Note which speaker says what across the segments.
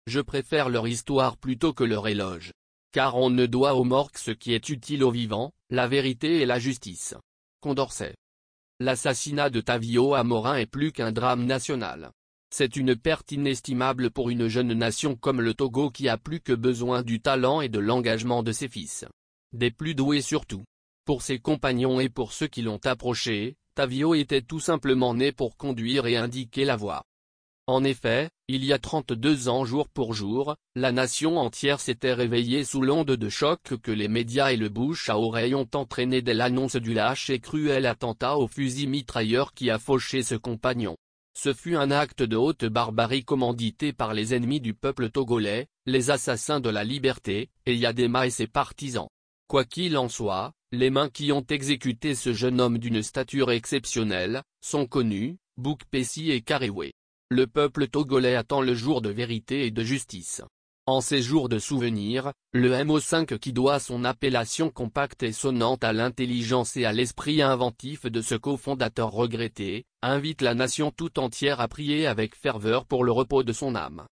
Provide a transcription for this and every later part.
Speaker 1: Je préfère leur histoire plutôt que leur éloge. Car on ne doit aux morts que ce qui est utile aux vivants, la vérité et la justice. Condorcet. L'assassinat de Tavio Amorin est plus qu'un drame national. C'est une perte inestimable pour une jeune nation comme le Togo qui a plus que besoin du talent et de l'engagement de ses fils. Des plus doués surtout. Pour ses compagnons et pour ceux qui l'ont approché, Tavio était tout simplement né pour conduire et indiquer la voie. En effet, il y a 32 ans jour pour jour, la nation entière s'était réveillée sous l'onde de choc que les médias et le bouche à oreille ont entraîné dès l'annonce du lâche et cruel attentat au fusil mitrailleur qui a fauché ce compagnon. Ce fut un acte de haute barbarie commandité par les ennemis du peuple togolais, les assassins de la liberté, et Yadema et ses partisans. Quoi qu'il en soit, les mains qui ont exécuté ce jeune homme d'une stature exceptionnelle, sont connues, Bouk Pessi et Karewe. Le peuple togolais attend le jour de vérité et de justice. En ces jours de souvenir, le MO5 qui doit son appellation compacte et sonnante à l'intelligence et à l'esprit inventif de ce cofondateur regretté, invite la nation tout entière à prier avec ferveur pour le repos de son âme.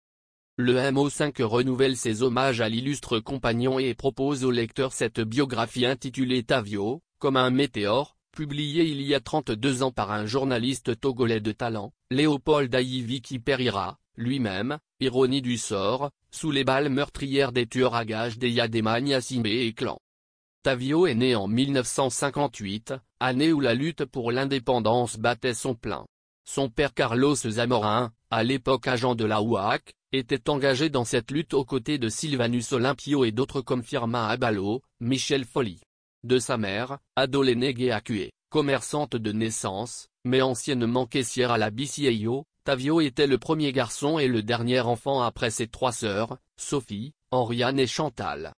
Speaker 1: Le MO5 renouvelle ses hommages à l'illustre compagnon et propose au lecteur cette biographie intitulée Tavio, comme un météore, publiée il y a 32 ans par un journaliste togolais de talent, Léopold Ayivi qui périra, lui-même, ironie du sort, sous les balles meurtrières des tueurs à gages des Yadema Gnassingbé et clan. Tavio est né en 1958, année où la lutte pour l'indépendance battait son plein. Son père Carlos Zamorin, à l'époque agent de la UAC, était engagé dans cette lutte aux côtés de Sylvanus Olympio et d'autres comme Firmin Abalo, Michel Folly. De sa mère, Adolene Geakue, commerçante de naissance, mais anciennement caissière à la BCAO, Tavio était le premier garçon et le dernier enfant après ses trois sœurs, Sophie, Henriane et Chantal.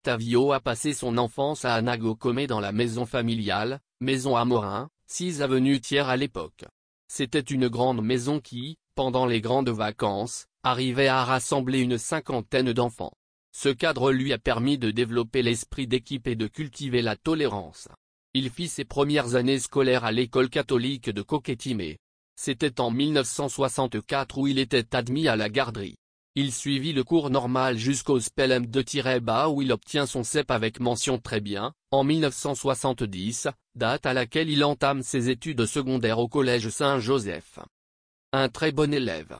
Speaker 1: Tavio a passé son enfance à Anagokome dans la maison familiale, maison Amorin, 6 avenue Thiers à l'époque. C'était une grande maison qui, pendant les grandes vacances, arrivait à rassembler une cinquantaine d'enfants. Ce cadre lui a permis de développer l'esprit d'équipe et de cultiver la tolérance. Il fit ses premières années scolaires à l'école catholique de Koketimé. C'était en 1964 où il était admis à la garderie. Il suivit le cours normal jusqu'au Spelem de Tireba où il obtient son CEP avec mention très bien, en 1970, date à laquelle il entame ses études secondaires au collège Saint-Joseph. Un très bon élève.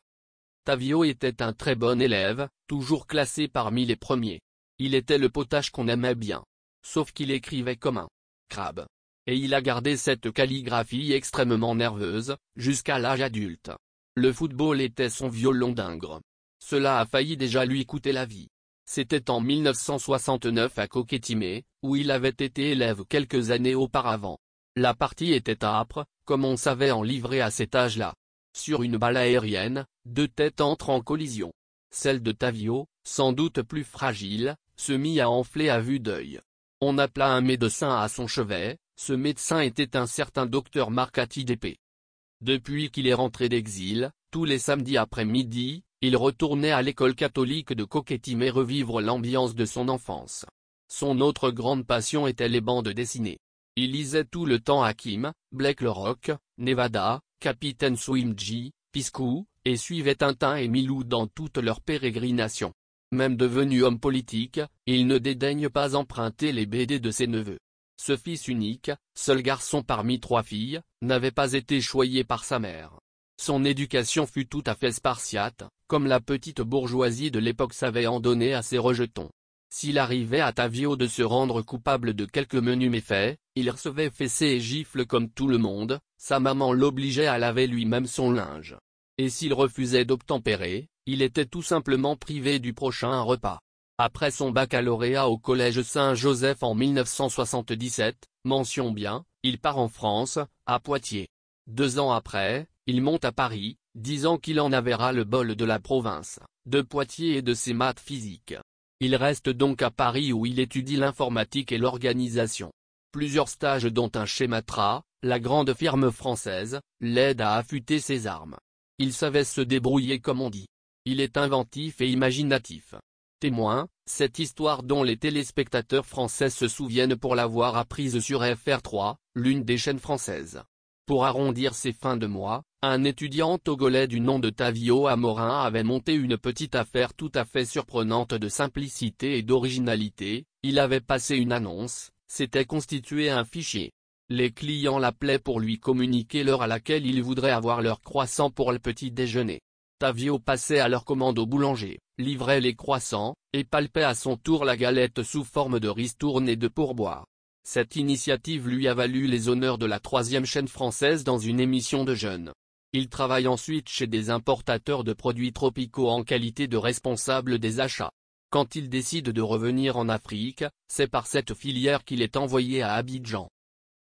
Speaker 1: Tavio était un très bon élève, toujours classé parmi les premiers. Il était le potache qu'on aimait bien. Sauf qu'il écrivait comme un crabe. Et il a gardé cette calligraphie extrêmement nerveuse, jusqu'à l'âge adulte. Le football était son violon d'ingre. Cela a failli déjà lui coûter la vie. C'était en 1969 à Koketimé, où il avait été élève quelques années auparavant. La partie était âpre, comme on savait en livrer à cet âge-là. Sur une balle aérienne, 2 têtes entrent en collision. Celle de Tavio, sans doute plus fragile, se mit à enfler à vue d'œil. On appela un médecin à son chevet, ce médecin était un certain docteur Marcati d'Épée. Depuis qu'il est rentré d'exil, tous les samedis après-midi, il retournait à l'école catholique de Koketimé revivre l'ambiance de son enfance. Son autre grande passion était les bandes dessinées. Il lisait tout le temps Hakim, Blake le Rock, Nevada, Capitaine Swimji, Piscou, et suivait Tintin et Milou dans toutes leurs pérégrinations. Même devenu homme politique, il ne dédaigne pas emprunter les BD de ses neveux. Ce fils unique, seul garçon parmi 3 filles, n'avait pas été choyé par sa mère. Son éducation fut tout à fait spartiate, comme la petite bourgeoisie de l'époque savait en donner à ses rejetons. S'il arrivait à Tavio de se rendre coupable de quelques menus méfaits, il recevait fessées et gifles comme tout le monde, sa maman l'obligeait à laver lui-même son linge. Et s'il refusait d'obtempérer, il était tout simplement privé du prochain repas. Après son baccalauréat au collège Saint-Joseph en 1977, mention bien, il part en France, à Poitiers. 2 ans après, il monte à Paris, disant qu'il en avait ras le bol de la province, de Poitiers et de ses maths physiques. Il reste donc à Paris où il étudie l'informatique et l'organisation. Plusieurs stages dont un chez Matra, la grande firme française, l'aident à affûter ses armes. Il savait se débrouiller comme on dit. Il est inventif et imaginatif. Témoin, cette histoire dont les téléspectateurs français se souviennent pour l'avoir apprise sur FR3, l'une des chaînes françaises. Pour arrondir ses fins de mois, un étudiant togolais du nom de Tavio Amorin avait monté une petite affaire tout à fait surprenante de simplicité et d'originalité. Il avait passé une annonce, s'était constitué un fichier. Les clients l'appelaient pour lui communiquer l'heure à laquelle ils voudraient avoir leur croissant pour le petit déjeuner. Tavio passait à leur commande au boulanger, livrait les croissants, et palpait à son tour la galette sous forme de ristourne et de pourboire. Cette initiative lui a valu les honneurs de la 3e chaîne française dans une émission de jeunes. Il travaille ensuite chez des importateurs de produits tropicaux en qualité de responsable des achats. Quand il décide de revenir en Afrique, c'est par cette filière qu'il est envoyé à Abidjan.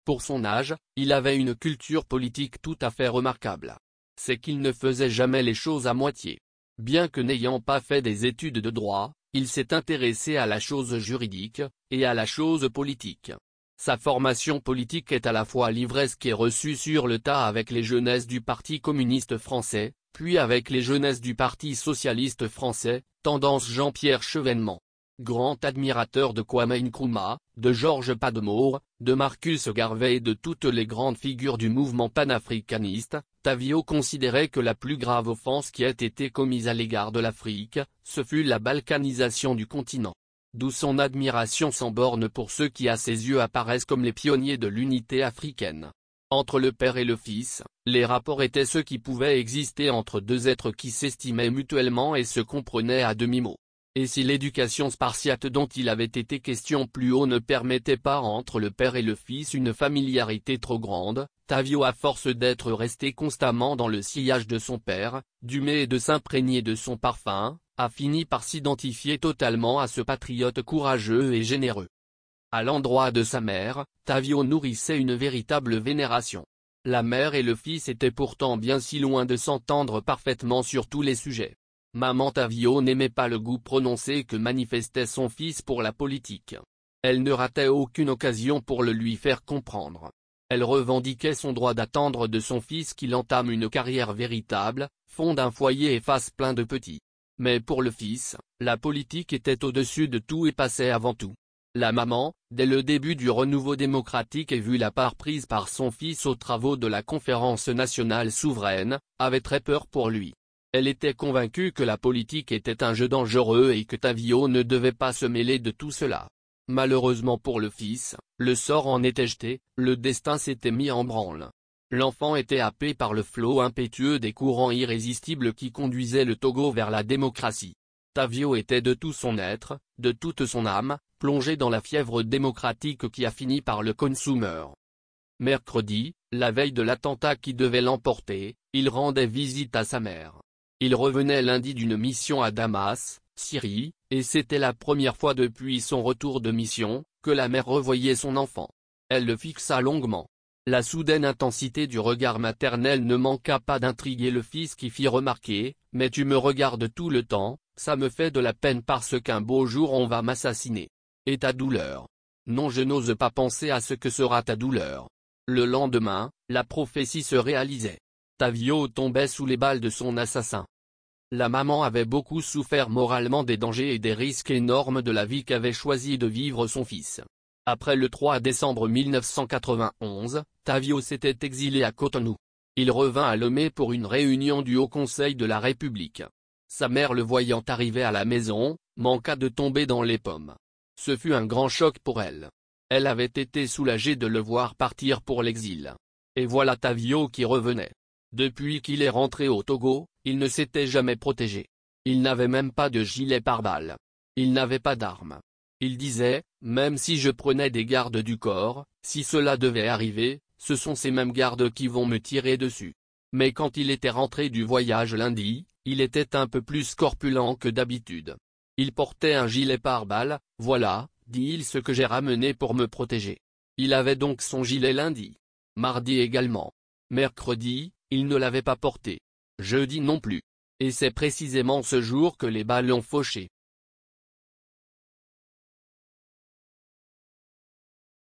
Speaker 1: Pour son âge, il avait une culture politique tout à fait remarquable. C'est qu'il ne faisait jamais les choses à moitié. Bien que n'ayant pas fait des études de droit, il s'est intéressé à la chose juridique, et à la chose politique. Sa formation politique est à la fois livresque et reçue sur le tas avec les jeunesses du Parti communiste français, puis avec les jeunesses du Parti socialiste français, tendance Jean-Pierre Chevènement. Grand admirateur de Kwame Nkrumah, de Georges Pademour, de Marcus Garvey et de toutes les grandes figures du mouvement panafricaniste, Tavio considérait que la plus grave offense qui ait été commise à l'égard de l'Afrique, ce fut la balkanisation du continent. D'où son admiration sans borne pour ceux qui à ses yeux apparaissent comme les pionniers de l'unité africaine. Entre le père et le fils, les rapports étaient ceux qui pouvaient exister entre deux êtres qui s'estimaient mutuellement et se comprenaient à demi-mot. Et si l'éducation spartiate dont il avait été question plus haut ne permettait pas entre le père et le fils une familiarité trop grande, Tavio à force d'être resté constamment dans le sillage de son père, d'humer et de s'imprégner de son parfum, a fini par s'identifier totalement à ce patriote courageux et généreux. À l'endroit de sa mère, Tavio nourrissait une véritable vénération. La mère et le fils étaient pourtant bien si loin de s'entendre parfaitement sur tous les sujets. Maman Tavio n'aimait pas le goût prononcé que manifestait son fils pour la politique. Elle ne ratait aucune occasion pour le lui faire comprendre. Elle revendiquait son droit d'attendre de son fils qu'il entame une carrière véritable, fonde un foyer et fasse plein de petits. Mais pour le fils, la politique était au-dessus de tout et passait avant tout. La maman, dès le début du renouveau démocratique et vu la part prise par son fils aux travaux de la Conférence nationale souveraine, avait très peur pour lui. Elle était convaincue que la politique était un jeu dangereux et que Tavio ne devait pas se mêler de tout cela. Malheureusement pour le fils, le sort en était jeté, le destin s'était mis en branle. L'enfant était happé par le flot impétueux des courants irrésistibles qui conduisaient le Togo vers la démocratie. Tavio était de tout son être, de toute son âme, plongé dans la fièvre démocratique qui a fini par le consumer. Mercredi, la veille de l'attentat qui devait l'emporter, il rendait visite à sa mère. Il revenait lundi d'une mission à Damas, Syrie, et c'était la première fois depuis son retour de mission, que la mère revoyait son enfant. Elle le fixa longuement. La soudaine intensité du regard maternel ne manqua pas d'intriguer le fils qui fit remarquer « Mais tu me regardes tout le temps, ça me fait de la peine parce qu'un beau jour on va m'assassiner. Et ta douleur? Non, je n'ose pas penser à ce que sera ta douleur. » Le lendemain, la prophétie se réalisait. Tavio tombait sous les balles de son assassin. La maman avait beaucoup souffert moralement des dangers et des risques énormes de la vie qu'avait choisi de vivre son fils. Après le 3 décembre 1991, Tavio s'était exilé à Cotonou. Il revint à Lomé pour une réunion du Haut Conseil de la République. Sa mère le voyant arriver à la maison, manqua de tomber dans les pommes. Ce fut un grand choc pour elle. Elle avait été soulagée de le voir partir pour l'exil. Et voilà Tavio qui revenait. Depuis qu'il est rentré au Togo, il ne s'était jamais protégé. Il n'avait même pas de gilet pare-balles. Il n'avait pas d'armes. Il disait, même si je prenais des gardes du corps, si cela devait arriver, ce sont ces mêmes gardes qui vont me tirer dessus. Mais quand il était rentré du voyage lundi, il était un peu plus corpulent que d'habitude. Il portait un gilet pare-balles, voilà, dit-il, ce que j'ai ramené pour me protéger. Il avait donc son gilet lundi. Mardi également. Mercredi, il ne l'avait pas porté. Jeudi non plus. Et c'est précisément ce jour que les balles ont fauché.